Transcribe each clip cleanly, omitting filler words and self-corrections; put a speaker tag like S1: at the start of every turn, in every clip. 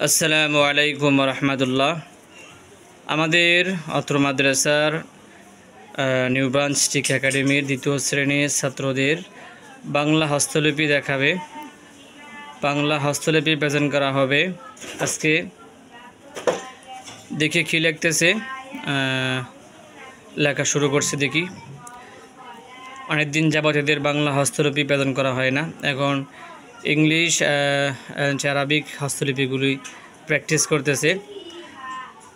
S1: আসসালামু আলাইকুম রহমতুল্লাহ। আমাদের অত্র মাদ্রাসার নিউ ব্রাঞ্চ শিক্ষা একাডেমির দ্বিতীয় শ্রেণীর ছাত্রদের বাংলা হস্তলিপি দেখাবে। বাংলা হস্তলিপি প্রেজেন্ট করা হবে। আজকে দেখি কী লিখতেছে, লেখা শুরু করছে। দেখি, অনেক দিন যাবত এদের বাংলা হস্তলিপি প্রেজেন্ট করা হয় না। এখন ইংলিশ আরবিক হস্তলিপিগুলি প্র্যাকটিস করতেছে।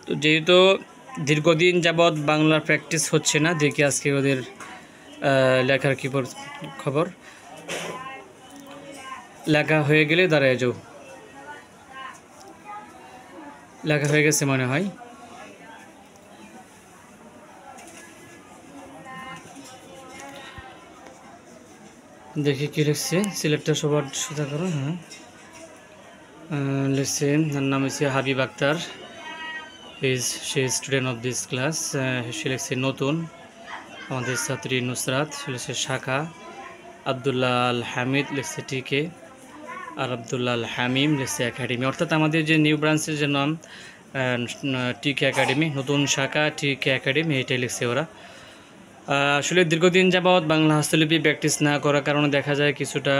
S1: তো যেহেতু দীর্ঘদিন যাবৎ বাংলার প্র্যাকটিস হচ্ছে না, দেখি আজকে ওদের লেখার কী খবর। লেখা হয়ে গেলে দাঁড়ায় যাও। লেখা হয়ে গেছে মনে হয়। দেখি কী লিখছে। সিলেক্টটা সবার সোজা করো। হ্যাঁ, লিখছে, তার নাম হচ্ছে হাবিব আক্তার। সে স্টুডেন্ট অফ দিস ক্লাস। সে লিখছে নতুন। আমাদের ছাত্রী নুসরাত লিখছে শাখা। আবদুল্লাহ আল হামিদ লিখছে টিকে। আর আবদুল্লাহ আল হামিম লিখছে একাডেমি। অর্থাৎ আমাদের যে নিউ ব্রাঞ্চের যে নাম টিকে একাডেমি, নতুন শাখা টিকে একাডেমি, এটাই লিখছে ওরা। আসলে দীর্ঘদিন যাবৎ বাংলা হস্তলিপি প্র্যাকটিস না করার কারণে দেখা যায় কিছুটা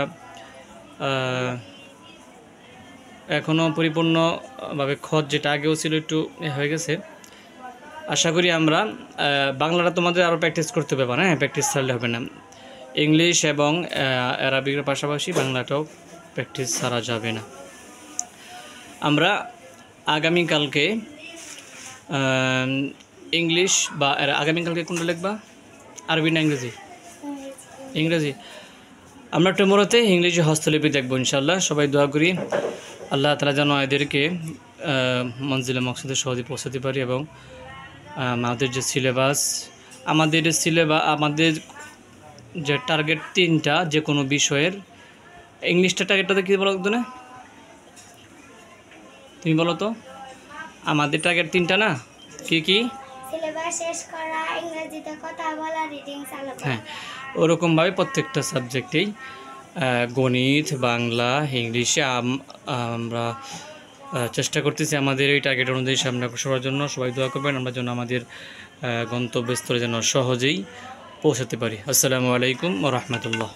S1: এখনও পরিপূর্ণভাবে খত যেটা আগেও ছিল একটু হয়ে গেছে। আশা করি আমরা বাংলাটা তোমাদের আরও প্র্যাকটিস করতে পারবো না। হ্যাঁ, প্র্যাকটিস ছাড়লে হবে না। ইংলিশ এবং আরবিকের পাশাপাশি বাংলাটাও প্র্যাকটিস ছাড়া যাবে না। আমরা আগামীকালকে ইংলিশ বা আগামীকালকে কোনটা লিখবা, আরবি না ইংরেজি? ইংরেজি। আমরা টেমোরাতে ইংরেজি হস্তলিপি দেখবো ইনশাল্লাহ। সবাই দোয়া করি আল্লাহ তাআলা যেন এদেরকে মঞ্জিলে মকসদে সহজে পৌঁছাতে পারি এবং আমাদের যে সিলেবাস, আমাদের যে টার্গেট 3টা, যে কোনো বিষয়ের। ইংলিশটা টার্গেটটাতে কী বলো তো? না, তুমি বলো তো। আমাদের টার্গেট 3টা না? কি কি?
S2: সিলেবাস শেষ করা, ইংরেজিতে কথা বলা, রিডিং চালু করা।
S1: হ্যাঁ, ওরকমভাবে প্রত্যেকটা সাবজেক্টেই গণিত, বাংলা, ইংলিশে আমরা চেষ্টা করতেছি আমাদের এই টার্গেট অনুযায়ী সামনে অগ্রসর জন্য। সবাই দোয়া করবেন আমরা যেন আমাদের গন্তব্যস্থলে যেন সহজেই পৌঁছাতে পারি। আসসালামু আলাইকুম ওয়া রাহমাতুল্লাহ।